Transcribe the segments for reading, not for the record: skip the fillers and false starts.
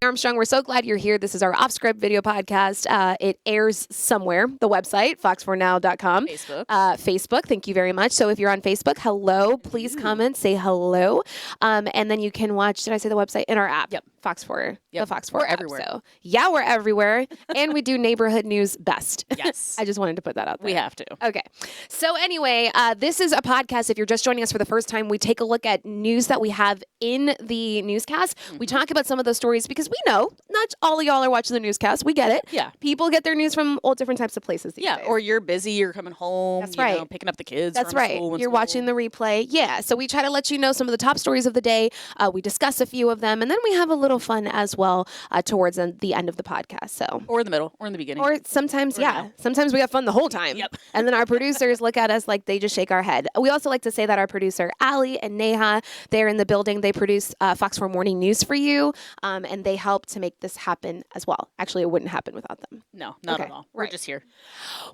Armstrong. We're so glad you're here. This is our off-script video podcast. It airs somewhere. The website, fox4now.com. Facebook. Thank you very much. So if you're on Facebook, hello. Please comment. Say hello. And then you can watch, did I say the website? In our app. Yep. Fox 4. Yep. The Fox 4 We're app. everywhere. So, yeah, we're everywhere. And we do neighborhood news best. Yes. I just wanted to put that out there. We have to. Okay. So anyway, this is a podcast. If you're just joining us for the first time, we take a look at news that we have in the newscast. We talk about some of those stories because we know not all of y'all are watching the newscast. We get it. Yeah. People get their news from all different types of places these days. Or you're busy, you're coming home, That's you right. know, picking up the kids That's from right. school. You're watching the replay. Yeah. So we try to let you know some of the top stories of the day. We discuss a few of them, and then we have a little fun as well towards the end of the podcast. So. Or in the middle, or in the beginning. Or sometimes, now. sometimes we have fun the whole time. Yep. And then our producers look at us like they just shake our head. We also like to say that our producer, Ali and Neha, they're in the building. They produce Fox 4 Morning News for you, and they help to make this happen as well. Actually, it wouldn't happen without them. No, not Okay, at all. We're right. just here.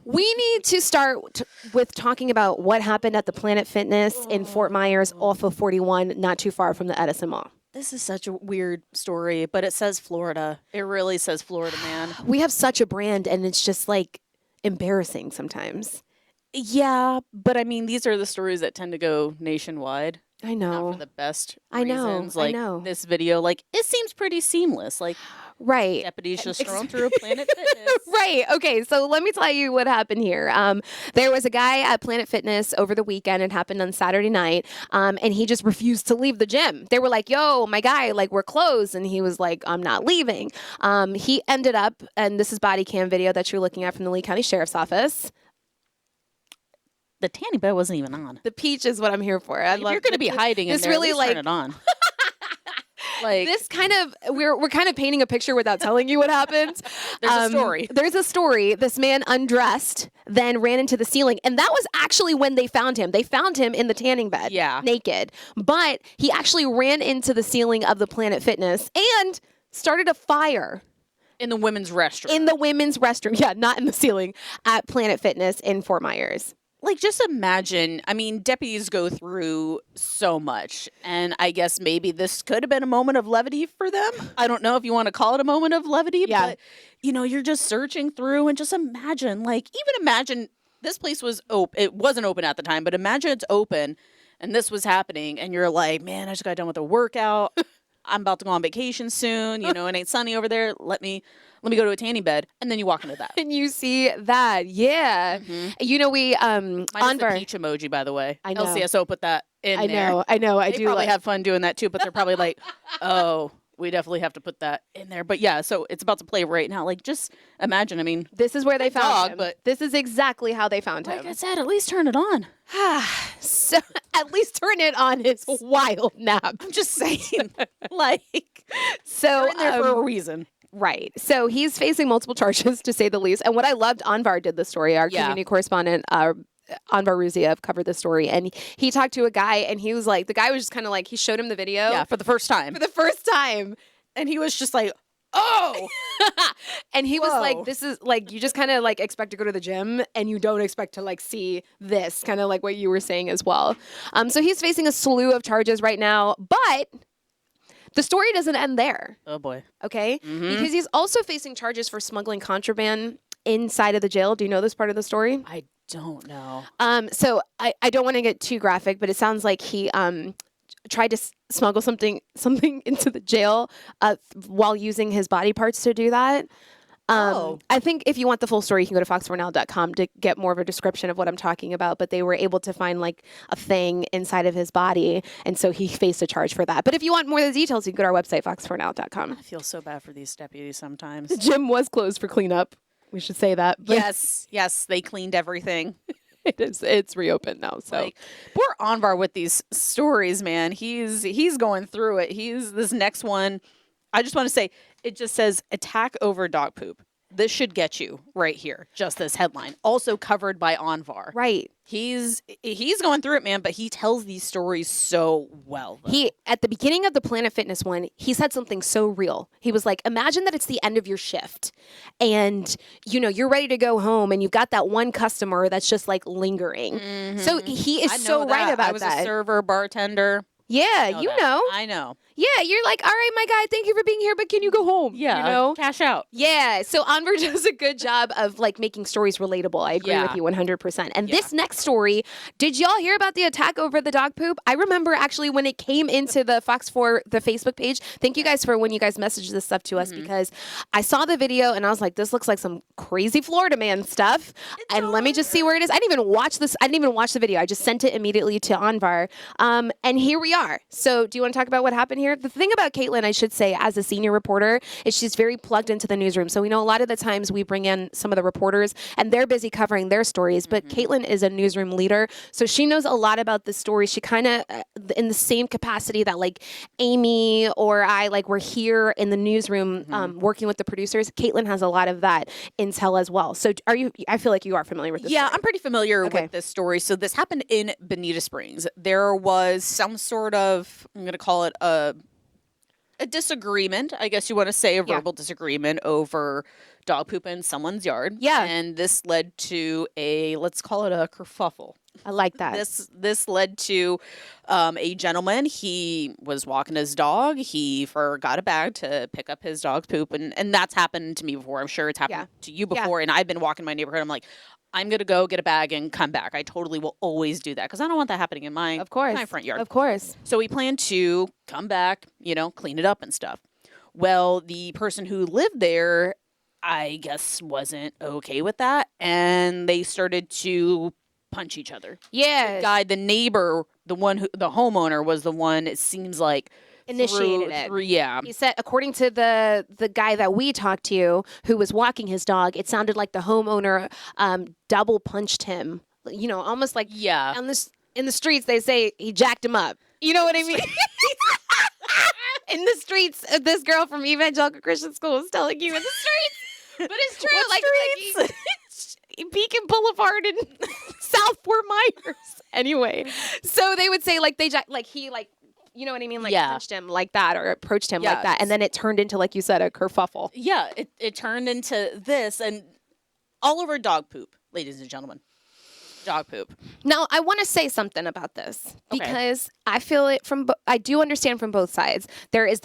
We need to start with talking about what happened at the Planet Fitness in Fort Myers off of 41, not too far from the Edison Mall. This is such a weird story, but it says Florida. It really says Florida, man. We have such a brand, and it's just like embarrassing sometimes. Yeah, but I mean, these are the stories that tend to go nationwide. I Not know. for the best I know, reasons. I Like know. this video, like it seems pretty seamless. Like Right. deputies just strolling through a Planet Fitness. Right. Okay. So let me tell you what happened here. There was a guy at Planet Fitness over the weekend. It happened on Saturday night. And he just refused to leave the gym. They were like, yo, my guy, like we're closed. And he was like, I'm not leaving. He ended up, and this is body cam video that you're looking at from the Lee County Sheriff's Office. The tanning bed wasn't even on. The peach is what I'm here for. I If love you're going to be hiding in this there, really at least like turn it on. Like this kind of we're kind of painting a picture without telling you what happened. There's a story. There's a story. This man undressed, then ran into the ceiling, and that was actually when they found him. They found him in the tanning bed, Yeah. naked. But he actually ran into the ceiling of the Planet Fitness and started a fire in the women's restroom. in the women's restroom. Yeah, not in the ceiling at Planet Fitness in Fort Myers. Like, just imagine, I mean, deputies go through so much, and I guess maybe this could have been a moment of levity for them. I don't know if you want to call it a moment of levity, Yeah. but, you know, you're just searching through, and just imagine, even imagine this place was open. It wasn't open at the time, but imagine it's open, and this was happening, and you're like, man, I just got done with a workout. I'm about to go on vacation soon. You know, it ain't sunny over there. Let me go to a tanning bed, and then you walk into that. And you see that, yeah. You know, we Minus the Anvar. peach emoji, by the way. I know. LCSO put that in I there. know. I They do. probably like- have fun doing that too, but they're probably like, oh, we definitely have to put that in there. But yeah, so it's about to play right now. Like, just imagine. I mean, This is where they Good found dog, him. but- This is exactly how they found like him. I said, at least turn it on. So at least turn it on his wild nap. I'm just saying, like, So they're in there for a reason. right. So he's facing multiple charges, to say the least. And what I loved, Anvar did the story. Our Yeah. community correspondent, Anvar Ruziev, covered the story, and he talked to a guy, and he was like, the guy was just kind of like, he showed him the video Yeah, for the first time, for the first time. and he was just like, oh, And he was like, Whoa. this is like, you just kind of like expect to go to the gym and you don't expect to like see this, kind of like what you were saying as well. So he's facing a slew of charges right now, but the story doesn't end there, oh boy. okay? Mhm. Because he's also facing charges for smuggling contraband inside of the jail. Do you know this part of the story? I don't know. So I don't want to get too graphic, but it sounds like he tried to smuggle something into the jail while using his body parts to do that. I think if you want the full story, you can go to fox4now.com to get more of a description of what I'm talking about. But they were able to find like a thing inside of his body, and so he faced a charge for that. But if you want more of the details, you can go to our website, fox4now.com. I feel so bad for these deputies sometimes. The gym was closed for cleanup. We should say that. But yes, they cleaned everything. it's reopened now. So Like, poor Anvar with these stories, man. He's going through it. He's this next one. I just want to say, it just says attack over dog poop. This should get you right here. Just this headline, also covered by Anvar. right. He's going through it, man. But he tells these stories so well. Though. He, at the beginning of the Planet Fitness one, he said something so real. He was like, imagine that it's the end of your shift and, you know, you're ready to go home and you've got that one customer that's just like lingering. So he is I so know right that. about I was that. a server, bartender. Yeah, you that. know. I know. Yeah, you're like, all right, my guy, thank you for being here, but can you go home? Yeah, You know? cash out. Yeah, so Anwar does a good job of like making stories relatable. I agree with you 100%. And this next story, did y'all hear about the attack over the dog poop? I remember actually when it came into the Fox 4, the Facebook page. Thank you guys for when you guys messaged this stuff to us because I saw the video and I was like, this looks like some crazy Florida man stuff. And let me just see where it is. I didn't even watch this. I didn't even watch the video. I just sent it immediately to Anwar. And here we are. So do you want to talk about what happened here? The thing about Caitlin, I should say, as a senior reporter, is she's very plugged into the newsroom. So we know a lot of the times we bring in some of the reporters and they're busy covering their stories, but Caitlin is a newsroom leader. So she knows a lot about the story. She kind of, in the same capacity that like Amy or I, like we're here in the newsroom working with the producers, Caitlin has a lot of that intel as well. So are you, I feel like you are familiar with this story. I'm pretty familiar with this story. So this happened in Bonita Springs. There was some sort of, I'm going to call it a disagreement, I guess you want to say, a verbal disagreement over dog poop in someone's yard. Yeah. And this led to a, let's call it a kerfuffle. I like that. This led to a gentleman. He was walking his dog. He forgot a bag to pick up his dog's poop. And that's happened to me before. I'm sure it's happened to you before. And I've been walking my neighborhood. I'm like, I'm going to go get a bag and come back. I totally will always do that because I don't want that happening in my front yard. Of course. So we plan to come back, clean it up and stuff. Well, the person who lived there, I guess, wasn't okay with that. And they started to punch each other. Yeah. The neighbor, the homeowner was the one, it seems like, initiated it. Yeah. He said, according to the guy that we talked to who was walking his dog, it sounded like the homeowner double punched him. Almost like in the streets they say he jacked him up. You know what I mean? In the streets, this girl from Evangelical Christian School is telling you in the streets. But it's true. Like Beacon Boulevard in South Fort Myers. Anyway, so they would say like he you know what I mean? Like punched him like that or approached him like that. And then it turned into, like you said, a kerfuffle. Yeah, it turned into this and all over dog poop, ladies and gentlemen. Dog poop. Now, I want to say something about this because I feel it I do understand from both sides. There is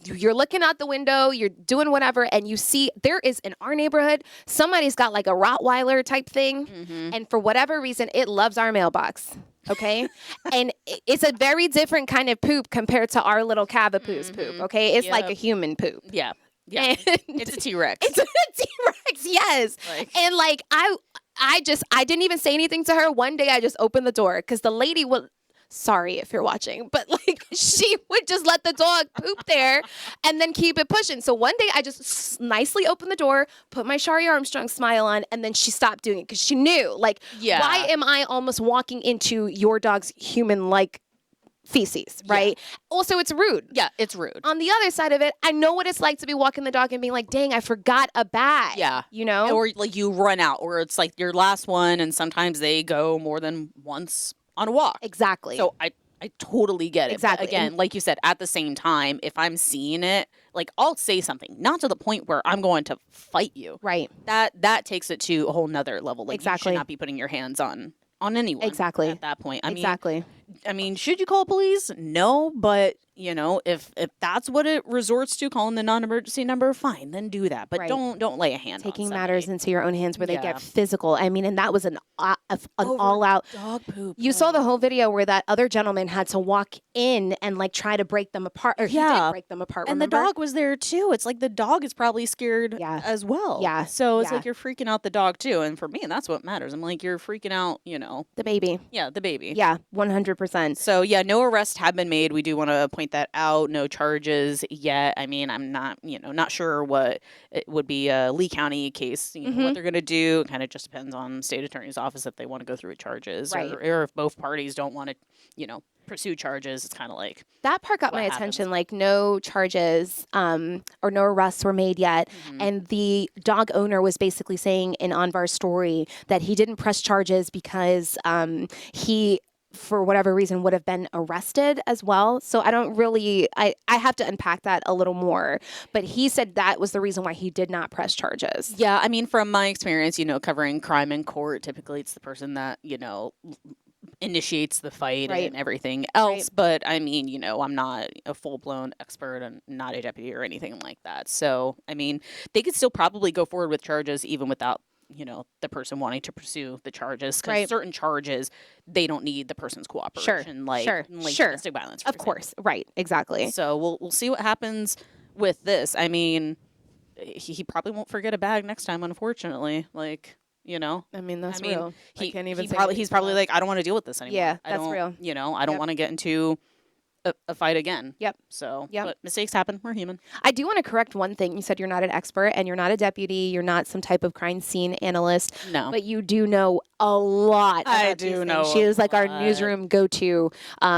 you're looking out the window, you're doing whatever, and you see there is in our neighborhood, somebody's got like a Rottweiler type thing. And for whatever reason, it loves our mailbox. Okay. And it's a very different kind of poop compared to our little Cavapoo's poop. Okay. It's like a human poop. Yeah. Yeah. It's a T-Rex. It's a T-Rex. Yes. And like, I didn't even say anything to her. One day I just opened the door because the lady sorry if you're watching, but like she would just let the dog poop there and then keep it pushing. So one day I just nicely opened the door, put my Shari Armstrong smile on, and then she stopped doing it because she knew, like, why am I almost walking into your dog's human-like feces, right? Also, it's rude. Yeah, it's rude. On the other side of it, I know what it's like to be walking the dog and being like, dang, I forgot a bag. Yeah. You know? Or like you run out, or it's like your last one, and sometimes they go more than once on a walk. Exactly. So I totally get it. Exactly. But again, like you said, at the same time, if I'm seeing it, like I'll say something, not to the point where I'm going to fight you. Right. That takes it to a whole nother level. Like you should not be putting your hands on anyone. Exactly. At that point. I mean, should you call police? No, but if that's what it resorts to, calling the non-emergency number, fine, then do that. But don't lay a hand taking on matters into your own hands where they get physical. I mean, and that was an all-out dog poop. You saw the whole video where that other gentleman had to walk in and like try to break them apart, or he did break them apart. And remember? the dog was there too. It's like the dog is probably scared as well. Yeah. So it's like you're freaking out the dog too. And for me, that's what matters. I'm like, you're freaking out, the baby. Yeah, the baby. Yeah, 100%. So yeah, no arrests have been made. We do want to point that out. No charges yet. I mean, I'm not, not sure what it would be a Lee County case, what they're going to do. It kind of just depends on state attorney's office if they want to go through with charges or if both parties don't want to, pursue charges. It's kind of like that part got my attention. Like no charges or no arrests were made yet. And the dog owner was basically saying in Anwar's story that he didn't press charges because he, for whatever reason, would have been arrested as well. So I don't really, I have to unpack that a little more. But he said that was the reason why he did not press charges. Yeah, I mean, from my experience, covering crime in court, typically it's the person that, initiates the fight Right. and everything else. Right. But I mean, I'm not a full-blown expert and not a deputy or anything like that. So, I mean, they could still probably go forward with charges even without, the person wanting to pursue the charges, because Right. certain charges, they don't need the person's cooperation, like sure. domestic violence, for Of example. course. Right. Exactly. So we'll see what happens with this. I mean, he probably won't forget a bag next time, unfortunately. Like, I mean, that's I mean, real. I can't even say he's anything probably else. like, I don't want to deal with this anymore. Yeah, I that's don't, real. I don't Yep. want to get into a fight again. Yep. So, Yep. but mistakes happen. We're human. I do want to correct one thing. You said you're not an expert and you're not a deputy. You're not some type of crime scene analyst. No. But you do know a lot. I about these do things. know She a is like our lot. newsroom go-to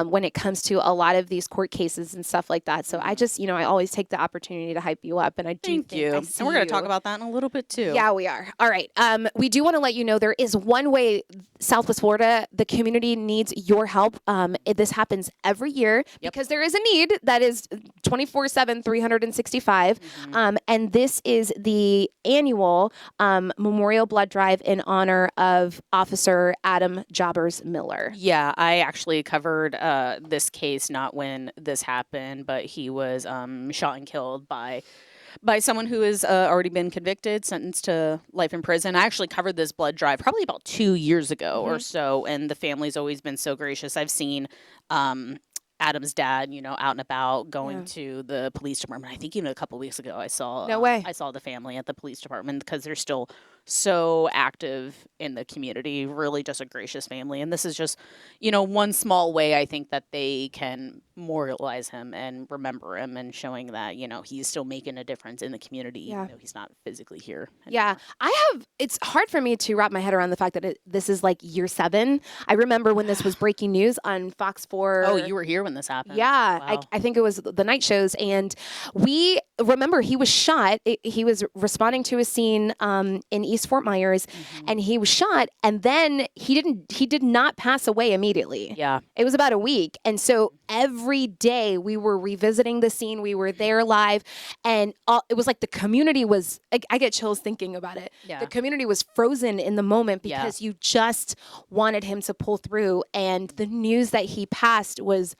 when it comes to a lot of these court cases and stuff like that. So I just, I always take the opportunity to hype you up, and I do Thank think you. I And see we're going to talk you. about that in a little bit too. Yeah, we are. All right. We do want to let you know there is one way Southwest Florida, the community needs your help. This happens every year because there is a need that is 24/7, 365. And this is the annual Memorial Blood Drive in honor of Officer Adam Jobbers Miller. Yeah, I actually covered this case not when this happened, but he was shot and killed by someone who has already been convicted, sentenced to life in prison. I actually covered this blood drive probably about 2 years ago or so, and the family's always been so gracious. I've seen Adam's dad, out and about going to the police department. I think even a couple weeks ago, I saw No way. I saw the family at the police department because they're still so active in the community. Really, just a gracious family, and this is just, one small way I think that they can memorialize him and remember him, and showing that he's still making a difference in the community, even though he's not physically here anymore. Yeah, it's hard for me to wrap my head around the fact that this is like year 7. I remember when this was breaking news on Fox 4. Oh, you were here when this happened. Yeah, Wow. I think it was the night shows, and we remember he was shot. He was responding to a scene in East Fort Myers, and he was shot, and then he did not pass away immediately. Yeah. It was about a week, and so every day we were revisiting the scene. We were there live, and it was like the community was. I get chills thinking about it. Yeah. The community was frozen in the moment Yeah. because you just wanted him to pull through, and the news that he passed was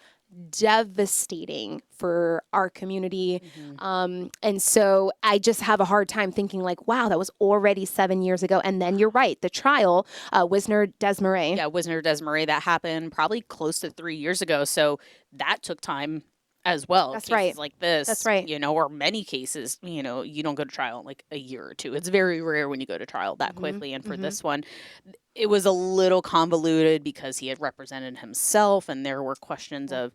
devastating for our community. And so I just have a hard time thinking like, wow, that was already 7 years ago. And then you're right, the trial, Wisner Desmarais. Yeah, Wisner Desmarais, that happened probably close to 3 years ago. So that took time as well. That's Cases right. like this. That's right. Or many cases, you don't go to trial in like a year or two. It's very rare when you go to trial that quickly. And for this one, it was a little convoluted because he had represented himself, and there were questions of,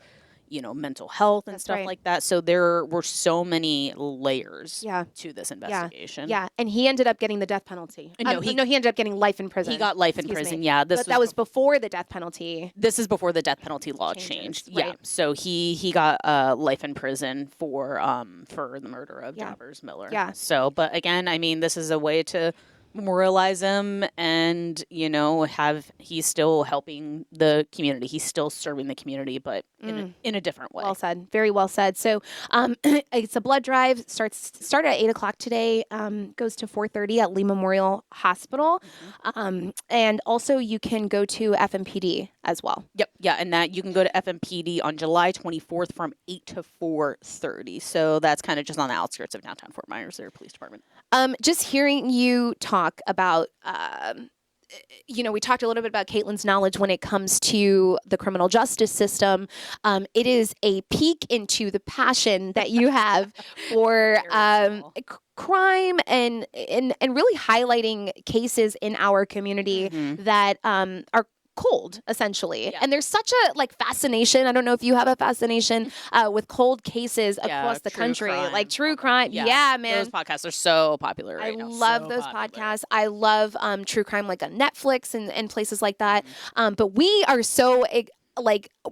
mental health and That's stuff right. like that. So there were so many layers Yeah. to this investigation. Yeah, and he ended up getting the death penalty. No, he ended up getting life in prison. He got life in Excuse prison. me. Yeah, But that was before the death penalty. This is before the death penalty law Changes, changed. right. Yeah. So he got life in prison for the murder of Yeah. Jobbers Miller. Yeah. So, but again, I mean, this is a way to memorialize him, and he's still helping the community. He's still serving the community, but in a different way. Well said. Very well said. So it's a blood drive. Start at 8:00 today. Goes to 4:30 at Lee Memorial Hospital. And also you can go to FMPD as well. Yep. Yeah, and that you can go to FMPD on July 24th from 8 to 4:30. So that's kind of just on the outskirts of downtown Fort Myers, their police department. Just hearing you talk about, we talked a little bit about Caitlin's knowledge when it comes to the criminal justice system. It is a peek into the passion that you have for crime and really highlighting cases in our community that are cold, essentially. Yeah. And there's such a fascination. I don't know if you have a fascination with cold cases across the true country, crime. like true crime. Yeah, man. Those podcasts are so popular right I now. love So those popular. podcasts. I love true crime, like on Netflix and places like that. But we are so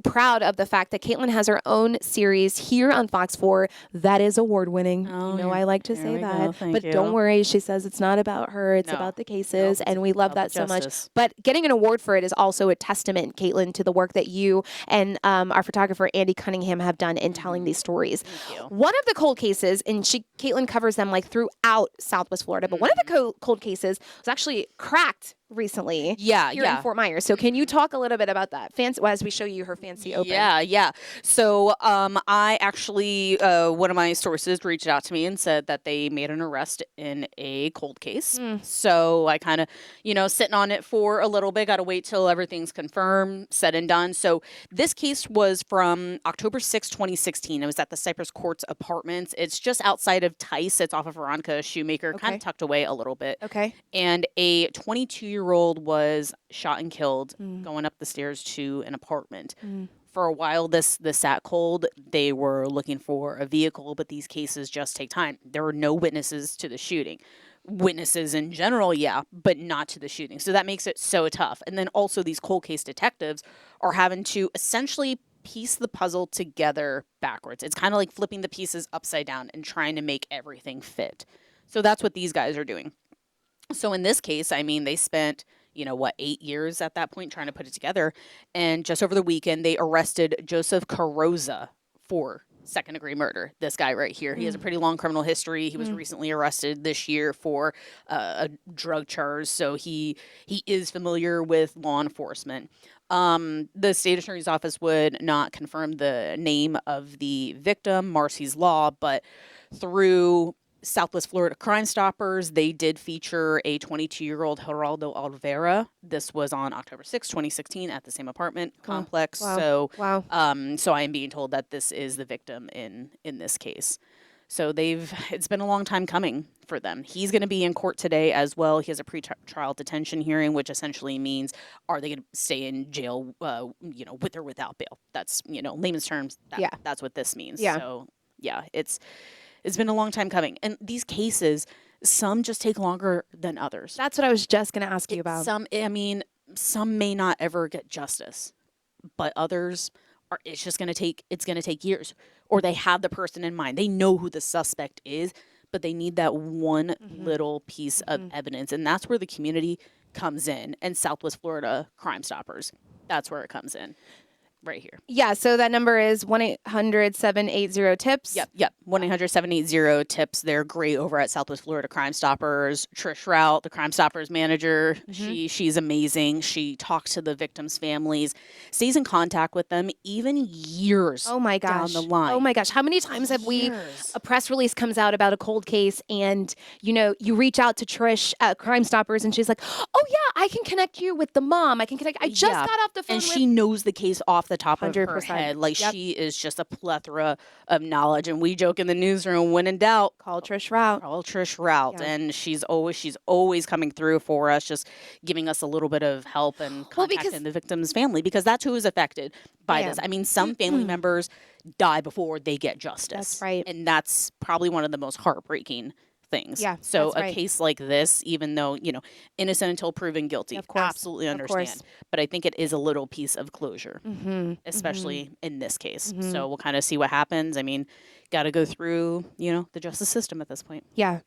proud of the fact that Caitlin has her own series here on Fox 4 that is award winning. Oh, I like to there say we go. that. Thank but you. don't worry, she says it's not about her, it's No. about the cases, Nope, and we love about that the so much. justice. But getting an award for it is also a testament, Caitlin, to the work that you and our photographer Andy Cunningham have done in telling these stories. Thank you. One of the cold cases, and Caitlin covers them throughout Southwest Florida, but one of the cold cases was actually cracked recently. Yeah, here yeah. in Fort Myers. So can you talk a little bit about that? Fancy, as we show you her fancy open. Yeah. So I actually, one of my sources reached out to me and said that they made an arrest in a cold case. So I kind of, sitting on it for a little bit, got to wait till everything's confirmed, said and done. So this case was from October 6, 2016. It was at the Cypress Courts Apartments. It's just outside of Tice. It's off of Veronica Shoemaker, kind Okay. of tucked away a little bit. Okay. And a 22-year-old was shot and killed going up the stairs to an apartment. For a while, this sat cold. They were looking for a vehicle, but these cases just take time. There were no witnesses to the shooting. Witnesses in general, yeah, but not to the shooting. So that makes it so tough. And then also these cold case detectives are having to essentially piece the puzzle together backwards. It's kind of like flipping the pieces upside down and trying to make everything fit. So that's what these guys are doing. So in this case, I mean, they spent, 8 years at that point trying to put it together. And just over the weekend, they arrested Joseph Carroza for second-degree murder. This guy right here. He has a pretty long criminal history. He was recently arrested this year for a drug charge. So he is familiar with law enforcement. The state attorney's office would not confirm the name of the victim, Marcy's Law, but through Southwest Florida Crime Stoppers, they did feature a 22-year-old Geraldo Oliveira. This was on October 6, 2016 at the same apartment complex. Wow. So, Wow. so I am being told that this is the victim in this case. So it's been a long time coming for them. He's going to be in court today as well. He has a pre-trial detention hearing, which essentially means, are they going to stay in jail, with or without bail? That's, layman's terms. That's what this means. Yeah. So yeah, it's been a long time coming. And these cases, some just take longer than others. That's what I was just going to ask you about. Some may not ever get justice, but others it's going to take years, or they have the person in mind. They know who the suspect is, but they need that one little piece of evidence. And that's where the community comes in, and Southwest Florida Crime Stoppers. That's where it comes in. Right here. Yeah, so that number is 1-800-780-TIPS. Yep. 1-800-780-TIPS. They're great over at Southwest Florida Crime Stoppers. Trish Rout, the Crime Stoppers manager, she's amazing. She talks to the victims' families, stays in contact with them even years Oh my gosh. down the line. Oh my gosh. How many times have a press release comes out about a cold case and, you reach out to Trish at Crime Stoppers and she's like, oh yeah, I can connect you with the mom. I just got off the phone and with... she knows the case off the top of her 100%. head. Like, she is just a plethora of knowledge. And we joke in the newsroom, when in doubt, Call Trish Rout. call Trish Rout. Yeah. And she's always coming through for us, just giving us a little bit of help and contacting the victim's family, because that's who is affected by this. I mean, some family members die before they get justice. That's right. And that's probably one of the most heartbreaking things. Yeah, So that's right. a case like this, even though, innocent until proven guilty, Of course. absolutely Of course. understand. But I think it is a little piece of closure, especially in this case. So we'll kind of see what happens. I mean, got to go through, the justice system at this point. Yeah.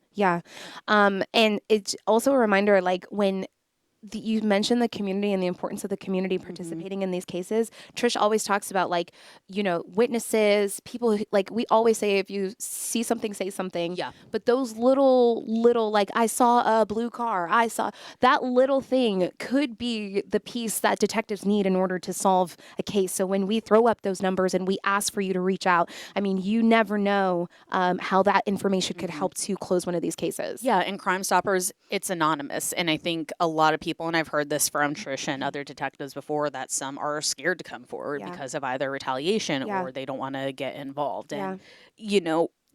And it's also a reminder, like, when you mentioned the community and the importance of the community participating in these cases. Trish always talks about, like, witnesses, people like, we always say, if you see something, say something. Yeah. But those little, like, I saw a blue car, that little thing could be the piece that detectives need in order to solve a case. So when we throw up those numbers and we ask for you to reach out, I mean, you never know how that information could help to close one of these cases. Yeah, and Crime Stoppers, it's anonymous. And I think a lot of people, and I've heard this from Trish and other detectives before, that some are scared to come forward because of either retaliation or they don't want to get involved. And,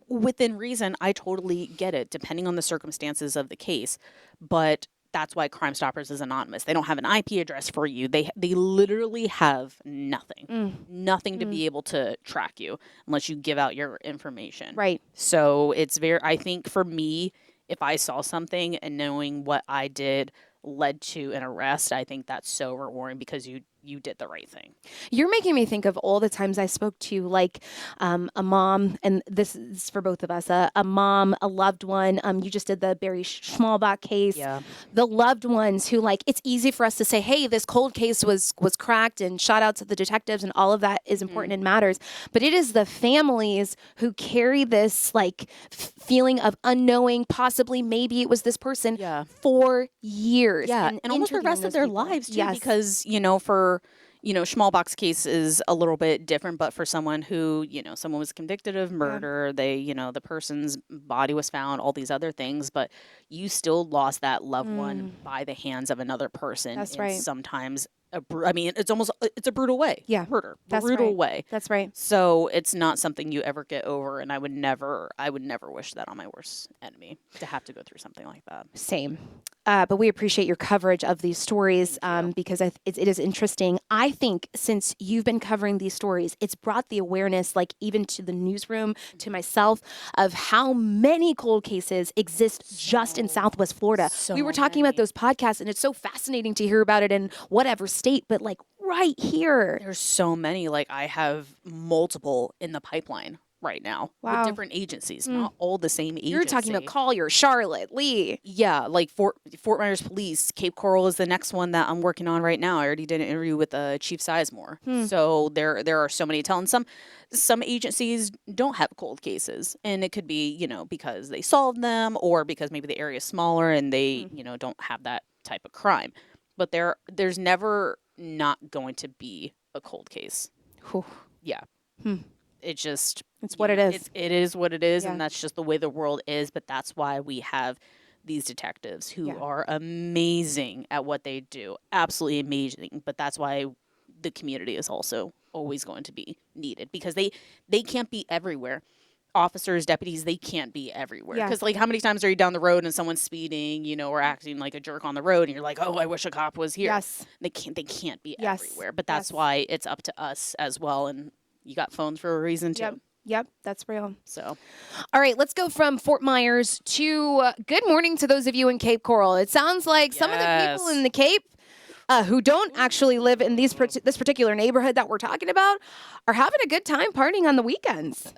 within reason, I totally get it, depending on the circumstances of the case. But that's why Crime Stoppers is anonymous. They don't have an IP address for you. They literally have nothing. Nothing to be able to track you unless you give out your information. Right. So I think for me, if I saw something and knowing what I did led to an arrest, I think that's so rewarding, because you you did the right thing. You're making me think of all the times I spoke to like a mom, and this is for both of us, a mom, a loved one. You just did the Barry Schmalbach case. Yeah. The loved ones who like, it's easy for us to say, hey, this cold case was cracked, and shout out to the detectives, and all of that is important and matters. But it is the families who carry this like feeling of unknowing, possibly maybe it was this person for years. Yeah, and almost the rest of their lives too, because, for Schmalbach's case is a little bit different, but for someone who, someone was convicted of murder, they, the person's body was found, all these other things, but you still lost that loved one by the hands of another person. That's right. Sometimes it's a brutal way. Yeah. Murder. That's brutal right. way. That's right. So it's not something you ever get over, and I would never wish that on my worst enemy, to have to go through something like that. Same. But we appreciate your coverage of these stories because it is interesting. I think since you've been covering these stories, it's brought the awareness, like even to the newsroom, to myself, of how many cold cases exist just in Southwest Florida. We were talking about those podcasts, and it's so fascinating to hear about it in whatever state, but like right here. There's so many. Like I have multiple in the pipeline right now with different agencies, not all the same agency. You're talking about Collier, Charlotte, Lee. Yeah, like Fort Myers Police, Cape Coral is the next one that I'm working on right now. I already did an interview with Chief Sizemore. So there are so many telling. Some agencies don't have cold cases, and it could be, because they solved them, or because maybe the area is smaller and they, don't have that type of crime. But there's never not going to be a cold case. Whew. Yeah. It's what it is. It is what it is, and that's just the way the world is. But that's why we have these detectives who are amazing at what they do. Absolutely amazing. But that's why the community is also always going to be needed, because they can't be everywhere. Officers, deputies, they can't be everywhere. Because like, how many times are you down the road and someone's speeding, or acting like a jerk on the road, and you're like, oh, I wish a cop was here. Yes. They can't be everywhere. But that's why it's up to us as well. And you got phones for a reason too. Yep, that's real. So, all right, let's go from Fort Myers to good morning to those of you in Cape Coral. It sounds like some of the people in the Cape who don't actually live in this particular neighborhood that we're talking about are having a good time partying on the weekends.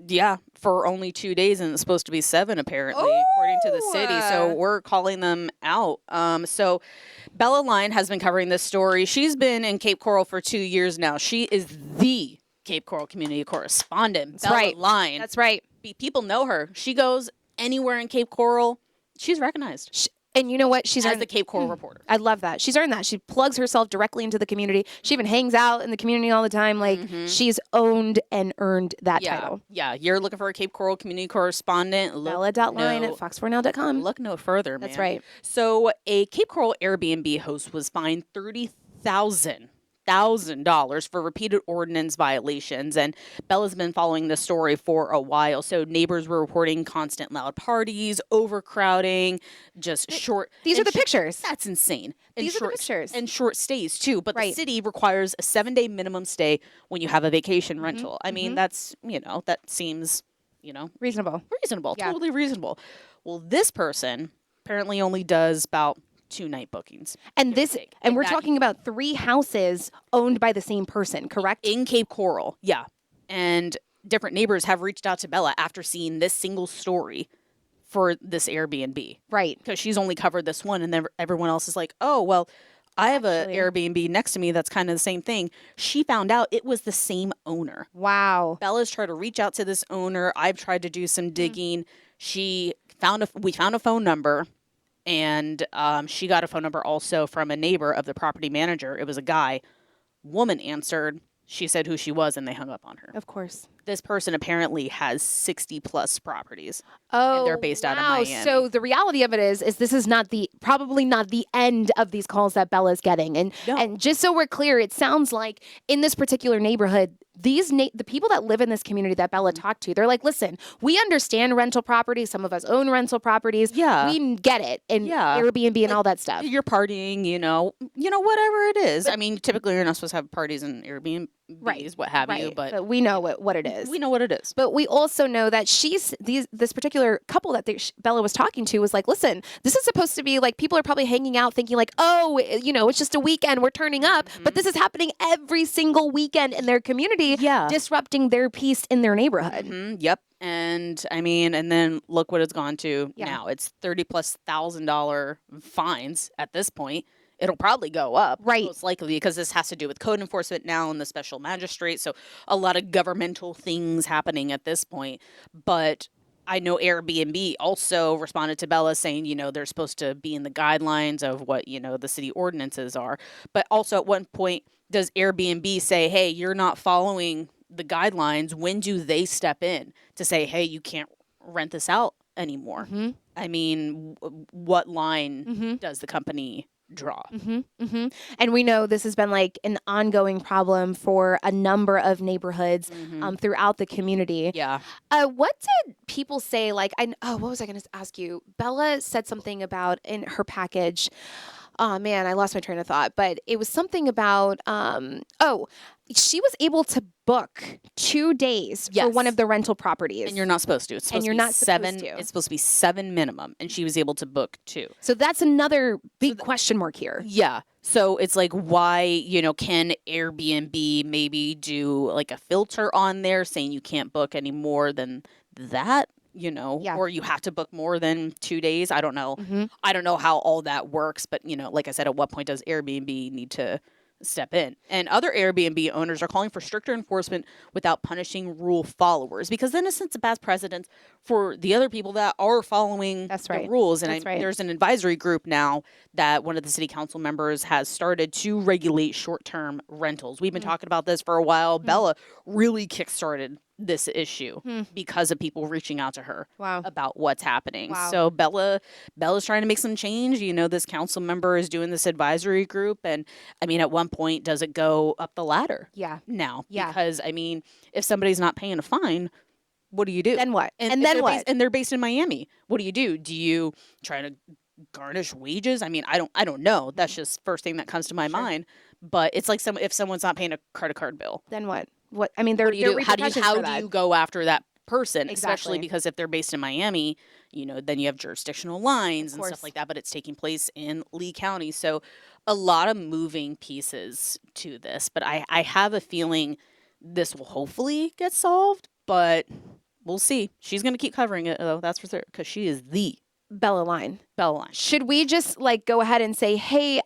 Yeah, for only 2 days, and it's supposed to be 7 apparently, according to the city. So we're calling them out. So Bella Line has been covering this story. She's been in Cape Coral for 2 years now. She is the Cape Coral community correspondent. That's right. Bella Line. That's right. People know her. She goes anywhere in Cape Coral. She's recognized. And you know what? She's as the Cape Coral reporter. I love that. She's earned that. She plugs herself directly into the community. She even hangs out in the community all the time. Like she's owned and earned that title. Yeah. You're looking for a Cape Coral community correspondent. Bella.line at fox4now.com. Look no further, man. That's right. So a Cape Coral Airbnb host was fined $30,000 for repeated ordinance violations, and Bella's been following this story for a while. So neighbors were reporting constant loud parties, overcrowding, just short. These are the pictures. That's insane. These are the pictures. And short stays too. But the city requires a 7-day minimum stay when you have a vacation rental. I mean, that's, that seems, reasonable. Yeah. Totally reasonable. Well, this person apparently only does about 2 night bookings. And we're talking about 3 houses owned by the same person, correct? In Cape Coral, yeah. And different neighbors have reached out to Bella after seeing this single story for this Airbnb. Right. Because she's only covered this one, and then everyone else is like, oh, well, I have an Airbnb next to me that's kind of the same thing. She found out it was the same owner. Wow. Bella's tried to reach out to this owner. I've tried to do some digging. We found a phone number. And she got a phone number also from a neighbor of the property manager. It was a guy. Woman answered. She said who she was, and they hung up on her. Of course. This person apparently has 60-plus properties. Oh, and they're based out of Miami. So the reality of it is this is probably not the end of these calls that Bella's getting. And just so we're clear, it sounds like in this particular neighborhood, the people that live in this community that Bella talked to, they're like, listen, we understand rental properties. Some of us own rental properties. Yeah. We get it. And Airbnb and all that stuff. You're partying, whatever it is. I mean, typically you're not supposed to have parties in Airbnb bees, what have you. But we know what it is. we know what it is. But we also know that this particular couple that Bella was talking to was like, listen, this is supposed to be like, people are probably hanging out thinking like, oh, it's just a weekend, we're turning up. But this is happening every single weekend in their community, disrupting their peace in their neighborhood. Yep. And I mean, and then look what it's gone to now. It's $30,000+ fines at this point. It'll probably go up, right? Most likely, because this has to do with code enforcement now and the special magistrate. So a lot of governmental things happening at this point. But I know Airbnb also responded to Bella saying, they're supposed to be in the guidelines of what, the city ordinances are. But also at one point, does Airbnb say, hey, you're not following the guidelines? When do they step in to say, hey, you can't rent this out anymore? I mean, what line does the company draw? And we know this has been like an ongoing problem for a number of neighborhoods throughout the community. What did people say? Like, what was I going to ask you? Bella said something about in her package. Oh man, I lost my train of thought, but it was something about, she was able to book 2 days for one of the rental properties. And you're not supposed to. It's supposed to be 7. It's supposed to be 7 minimum. And she was able to book 2. So that's another big question mark here. Yeah. So it's like, why, can Airbnb maybe do like a filter on there saying you can't book any more than that? Or you have to book more than 2 days. I don't know. I don't know how all that works. But, like I said, at what point does Airbnb need to step in? And other Airbnb owners are calling for stricter enforcement without punishing rule followers, because then it sets a bad precedent for the other people that are following the rules. And there's an advisory group now that one of the city council members has started to regulate short-term rentals. We've been talking about this for a while. Bella really kickstarted this issue because of people reaching out to her about what's happening. So Bella's trying to make some change. This council member is doing this advisory group, and I mean, at one point, does it go up the ladder? Now, because I mean, if somebody's not paying a fine, what do you do? Then what? And then what? And they're based in Miami. What do you do? Do you try to garnish wages? I mean, I don't know. That's just first thing that comes to my mind. But it's like if someone's not paying a credit card bill, then what? What I mean, how do you go after that person? Especially because if they're based in Miami, then you have jurisdictional lines and stuff like that. But it's taking place in Lee County, so a lot of moving pieces to this. But I have a feeling this will hopefully get solved. But we'll see. She's going to keep covering it, though. That's for sure, because she is the Bella Line. Should we just go ahead and say, hey,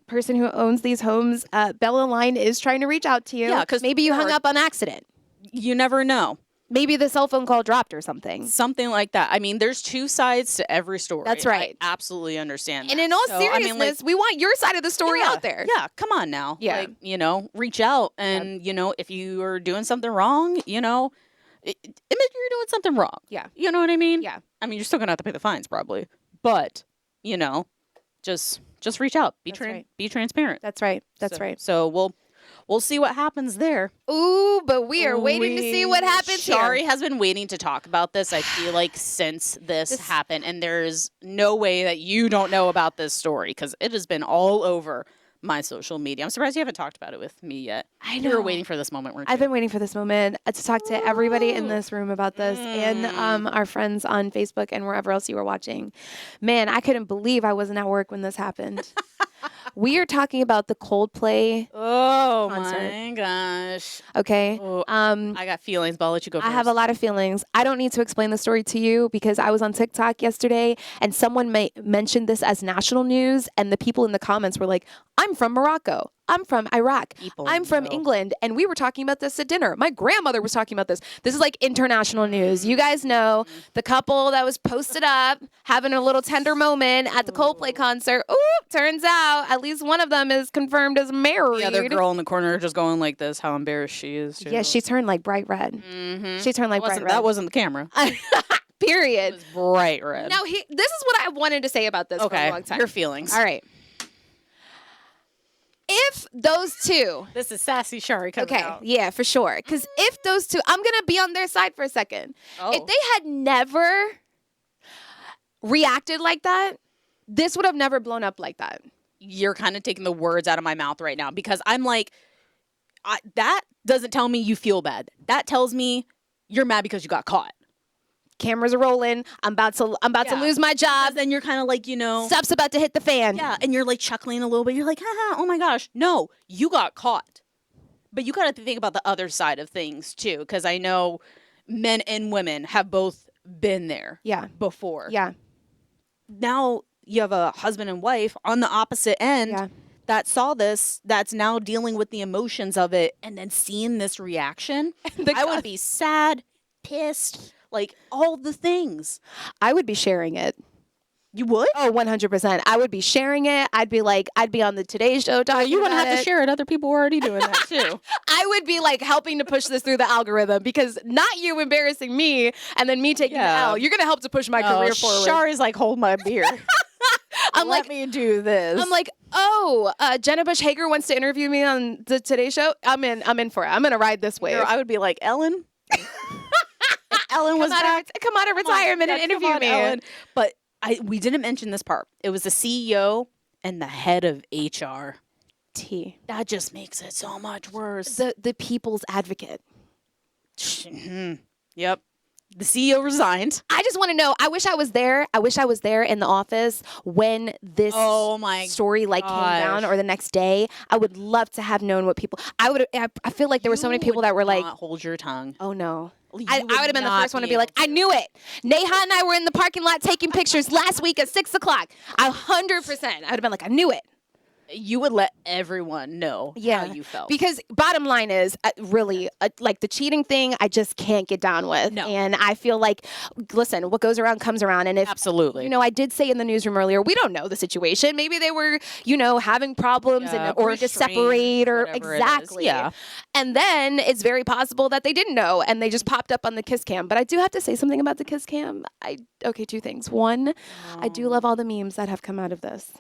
person who owns these homes, Bella Line is trying to reach out to you. Yeah, because maybe you hung up on accident. You never know. Maybe the cell phone call dropped or something. Something like that. I mean, there's 2 sides to every story. That's right. I absolutely understand that. And in all seriousness, we want your side of the story out there. Yeah, come on now. Yeah. Reach out and, if you are doing something wrong, admit you're doing something wrong. Yeah. You know what I mean? Yeah. I mean, you're still going to have to pay the fines probably. But, just reach out. Be transparent. That's right. That's right. So we'll see what happens there. Ooh, but we are waiting to see what happens Shari has been waiting to talk about this, I feel like, since this happened. And there's no way that you don't know about this story, because it has been all over my social media. I'm surprised you haven't talked about it with me yet. I know. You were waiting for this moment, weren't you? I've been waiting for this moment to talk to everybody in this room about this and our friends on Facebook and wherever else you were watching. Man, I couldn't believe I wasn't at work when this happened. We are talking about the Coldplay concert. My gosh. Okay. Oh, I got feelings, but I'll let you go first. I have a lot of feelings. I don't need to explain the story to you because I was on TikTok yesterday and someone mentioned this as national news, and the people in the comments were like, I'm from Morocco. I'm from Iraq. I'm from England. And we were talking about this at dinner. My grandmother was talking about this. This is like international news. You guys know the couple that was posted up having a little tender moment at the Coldplay concert. Ooh, turns out at least one of them is confirmed as married. The other girl in the corner just going like this, how embarrassed she is. Yeah, she turned like bright red. She turned like bright red. That wasn't the camera. Period. It was bright red. Now, this is what I wanted to say about this for a long time. Your feelings. All right. If those two... This is sassy Shari coming out. Yeah, for sure. Because if those two... I'm going to be on their side for a second. If they had never reacted like that, this would have never blown up like that. You're kind of taking the words out of my mouth right now, because I'm like, doesn't tell me you feel bad. That tells me you're mad because you got caught. Cameras are rolling. I'm about to lose my job. Then you're kind of like, Stuff's about to hit the fan. Yeah, and you're like chuckling a little bit. You're like, haha, oh my gosh. No, you got caught. But you got to think about the other side of things too, because I know men and women have both been there before. Yeah. Now you have a husband and wife on the opposite end that saw this, that's now dealing with the emotions of it, and then seeing this reaction. I would be sad, pissed, like all the things. I would be sharing it. You would? Oh, 100%. I would be sharing it. I'd be on the Today Show talking You wouldn't about have to share it. Other people were already doing that too. I would be like helping to push this through the algorithm, because not you embarrassing me and then me taking the L. You're going to help to push my career forward. Shari's like, hold my beer. Let me do this. I'm like, Jenna Bush Hager wants to interview me on the Today Show. I'm in for it. I'm going to ride this wave. Girl, I would be like, Ellen. Ellen was back. Come out of retirement and interview me. Ellen. But we didn't mention this part. It was the CEO and the head of HR. That just makes it so much worse. The people's advocate. Yep. The CEO resigned. I just want to know. I wish I was there. I wish I was there in the office when this story came down, or the next day. I would love to have known what people. I feel like there were so many people that were like, "Hold your tongue." Oh no. I would have been the first one to be like, I knew it. Neha and I were in the parking lot taking pictures last week at 6 o'clock. 100%. I would have been like, I knew it. You would let everyone know how you felt. Because bottom line is, really, like the cheating thing, I just can't get down with. No. And I feel like, listen, what goes around comes around. And if, absolutely, I did say in the newsroom earlier, we don't know the situation. Maybe they were, having problems or to separate or exactly. Yeah. And then it's very possible that they didn't know and they just popped up on the kiss cam. But I do have to say something about the kiss cam. Two things. One, I do love all the memes that have come out of this.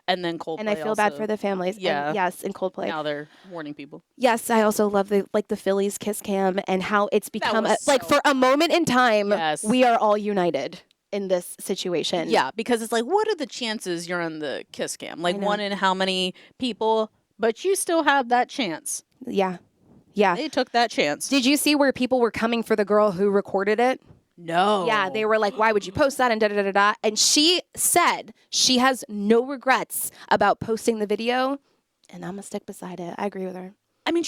And then Coldplay. And I feel bad for the families. Yeah. And yes, in Coldplay. Now they're warning people. Yes, I also love the Phillies kiss cam and how it's become for a moment in time, we are all united in this situation. Yeah, because it's like, what are the chances you're on the kiss cam? Like one in how many people? But you still have that chance. Yeah. Yeah. They took that chance. Did you see where people were coming for the girl who recorded it? No. Yeah, they were like, why would you post that? And da-da-da-da-da. And she said she has no regrets about posting the video. And I'm going to stick beside it. I agree with her. I mean,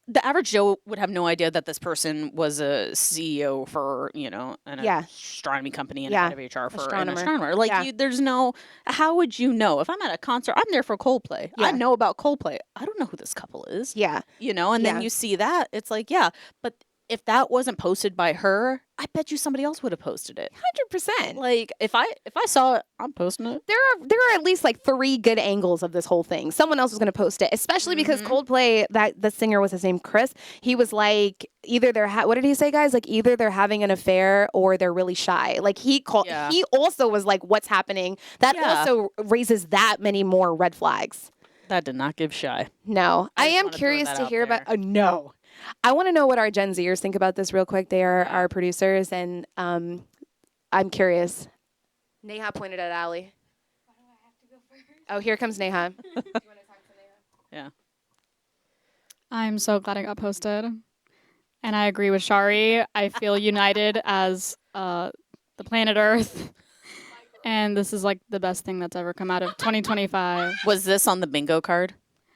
the average Joe would have no idea that this person was a CEO for, an astronomy company and a head of HR for an astronomer. Like, there's no, how would you know? If I'm at a concert, I'm there for Coldplay. Yeah. I know about Coldplay. I don't know who this couple is. Yeah. And then you see that, it's like, but if that wasn't posted by her, I bet you somebody else would have posted it. 100%. Like if I saw it, I'm posting it. There are at least like 3 good angles of this whole thing. Someone else was going to post it, especially because Coldplay, that the singer was his name, Chris. He was like, either they're what did he say, guys? Like either they're having an affair or they're really shy. Like he also was like, what's happening? That also raises that many more red flags. That did not give shy. No, I am curious to hear about. No. I want to know what our Gen Zers think about this real quick. They are our producers, and I'm curious. Neha pointed at Allie. Why do I have to go first? Oh, here comes Neha. Do you want to talk to Neha? Yeah. I'm so glad it got posted. And I agree with Shari. I feel united as the planet Earth. And this is like the best thing that's ever come out of 2025. Was this on the bingo card?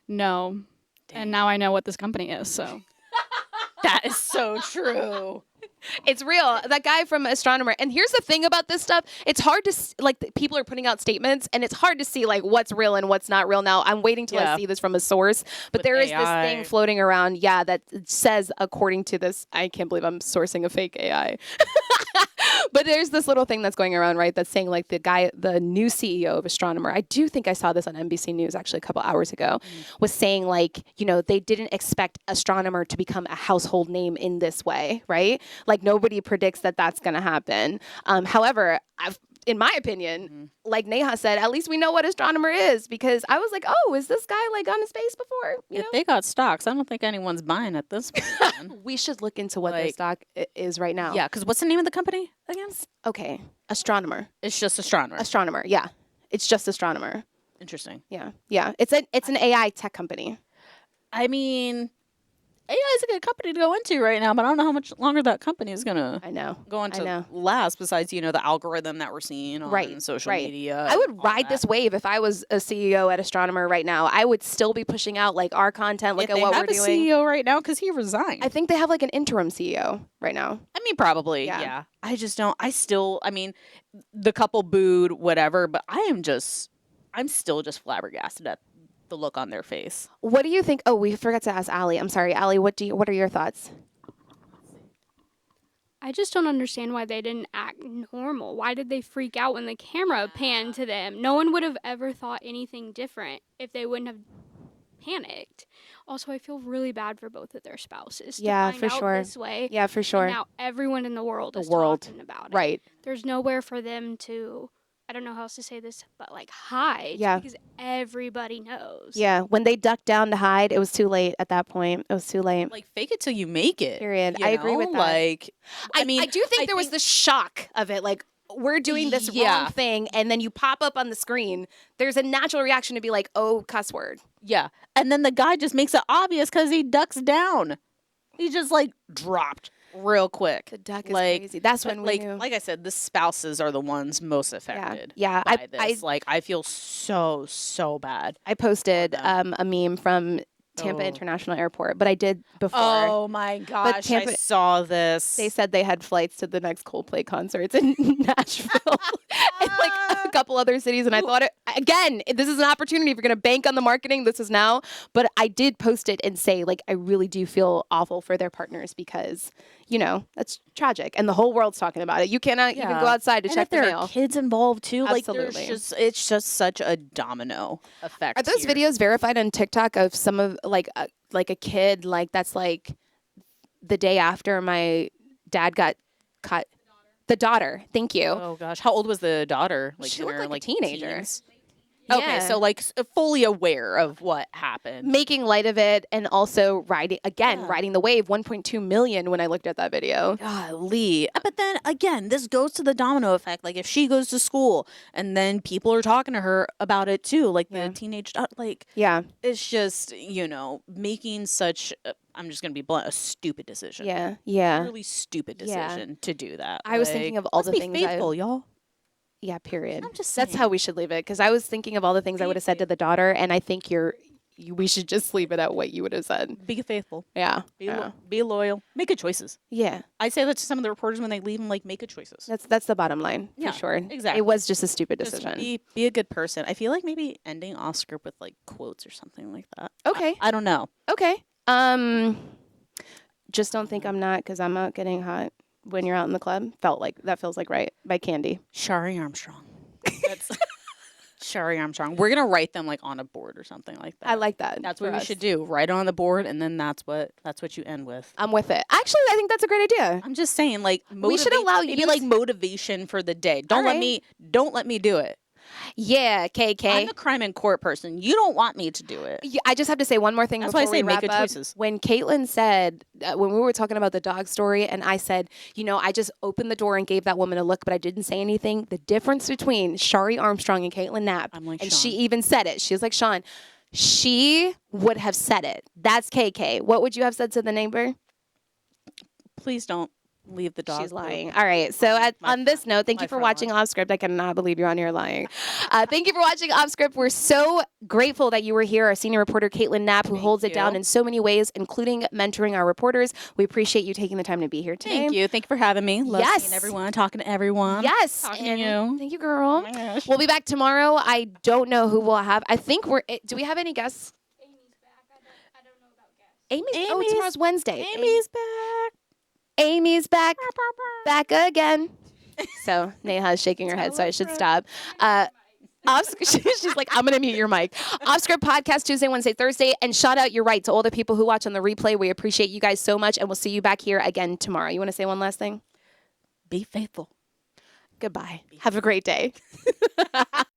No. Dang. And now I know what this company is, so. That is so true. It's real. That guy from Astronomer. And here's the thing about this stuff. It's hard to, people are putting out statements, and it's hard to see, what's real and what's not real. Now, I'm waiting till I see this from a source. But there is this thing floating around, that says, according to this, I can't believe I'm sourcing a fake AI. But there's this little thing that's going around, right, that's saying, the new CEO of Astronomer, I do think I saw this on NBC News actually a couple hours ago, was saying, they didn't expect Astronomer to become a household name in this way, right? Nobody predicts that that's going to happen. However, in my opinion, like Neha said, at least we know what Astronomer is, because I was like, oh, is this guy on his face before? If they got stocks, I don't think anyone's buying at this point. We should look into what their stock is right now. Yeah, because what's the name of the company again? Okay, Astronomer. It's just Astronomer. Astronomer, yeah. It's just Astronomer. Interesting. Yeah, yeah. It's an AI tech company. I mean, AI is a good company to go into right now, but I don't know how much longer that company is gonna I know. go on I to know. last. Besides, the algorithm that we're seeing on Right, social right. media. I and would all ride that. this wave if I was a CEO at Astronomer right now. I would still be pushing out like our content, look If at they what have we're a doing. CEO right now because he resigned. I think they have like an interim CEO right now. I mean, probably, Yeah. yeah. I just don't. I mean, the couple booed, whatever, but I'm still just flabbergasted at the look on their face. What do you think? Oh, we forgot to ask Allie. I'm sorry, Allie. What are your thoughts? I just don't understand why they didn't act normal. Why did they freak out when the camera panned to them? No one would have ever thought anything different if they wouldn't have panicked. Also, I feel really bad for both of their spouses. Yeah, to find for out sure. This way, Yeah, for sure. and now everyone in the world is world. talking about it. Right. There's nowhere for them to. I don't know how else to say this, but like hide. Yeah. Because everybody knows. Yeah. When they ducked down to hide, it was too late at that point. It was too late. Like, fake it till you make it. Period. you I agree with know? that. Like, I mean, I do think there was the shock of it. Like, we're doing this Yeah. wrong thing, and then you pop up on the screen. There's a natural reaction to be like, oh, cuss word. yeah. And then the guy just makes it obvious because he ducks down. He just like dropped real quick. The duck is Like, crazy. That's But, when we like, knew. like I said, the spouses are the ones most affected. Yeah. By this. I feel so bad. I posted them. a meme from Tampa Oh. International Airport, but I did before. Oh my gosh! I Tampa- saw this. They said they had flights to the next Coldplay concerts in Nashville and like a couple other cities. And I thought, again, this is an opportunity. If you're going to bank on the marketing, this is now. But I did post it and say, like, I really do feel awful for their partners because, that's tragic. And the whole world's talking about it. You cannot even go outside to and check if the there mail. are kids involved too. Absolutely. Like, it's just such a domino effect. Are those here. videos verified on TikTok of some of like a kid like that's like the day after my dad got cut? The daughter. Thank you. Oh gosh, how old was the daughter? Like, She in looked her, like a teenager. teens? Okay, Yeah. so like fully aware of what happened. Making light of it and also riding the wave. 1.2 million when I looked at that video. Golly. But then again, this goes to the domino effect. Like, if she goes to school and then people are talking to her about it too, like Yeah. the teenage, like, Yeah. it's just, making such, I'm just going to be blunt, a stupid decision. Yeah. Yeah. Really stupid Yeah. decision to do that. I was thinking of all let's the be things faithful, y'all. Yeah, period. I'm just That's saying. how we should leave it because I was thinking of all the things I would have said to the daughter and I think we should just leave it at what you would have said. Be faithful. Yeah. Be, Yeah. be loyal. Make good choices. Yeah. I say that to some of the reporters when they leave them, like, make good choices. That's the bottom line Yeah, for sure. exactly. It was just a stupid Just decision. be a good person. I feel like maybe ending off script with like quotes or something like that. Okay. I don't know. Okay. Just don't think I'm not because I'm out getting hot when you're out in the club. That feels like right by Candy. Shari Armstrong. That's Shari Armstrong. We're gonna write them like on a board or something like that. I like that. That's for what we us. should do. Write it on the board, and then that's what you end with. I'm with it. Actually, I think that's a great idea. I'm just saying, like, We should allow maybe you like to- motivation for the day. Don't let me do it. Yeah, KK. I'm a crime in court person. You don't want me to do it. Yeah, I just have to say one more thing That's before why I say we make wrap good up. choices. When Caitlin said, when we were talking about the dog story, and I said, I just opened the door and gave that woman a look, but I didn't say anything. The difference between Shari Armstrong and Caitlin Knapp, I'm like and Sean. she even said it. She was like, Sean, she would have said it. That's KK. What would you have said to the neighbor? Please don't leave the dog. She's poop. lying. All right. So on this note, thank you for watching Off Script. I cannot believe you're on here lying. Thank you for watching Off Script. We're so grateful that you were here. Our senior reporter, Caitlin Knapp, who holds it down you. in so many ways, including mentoring our reporters. We appreciate you taking the time to be here today. Thank you. Thank you for having me. Love Yes. seeing everyone, talking to everyone. Yes. Talking to and you. Thank you, girl. Oh my gosh. We'll be back tomorrow. I don't know who we'll have. I think do we have any guests? Amy's back. I don't know about guests. Amy? Oh, Amy's- tomorrow's Wednesday. Amy's back. Amy's back. Back again. So Neha is shaking her head, so I should stop. She's like, I'm going to mute your mic. Off Script Podcast Tuesday, Wednesday, Thursday. And shout out, you're right, to all the people who watch on the replay. We appreciate you guys so much, and we'll see you back here again tomorrow. You want to say one last thing? Be faithful. Goodbye. Have a great day.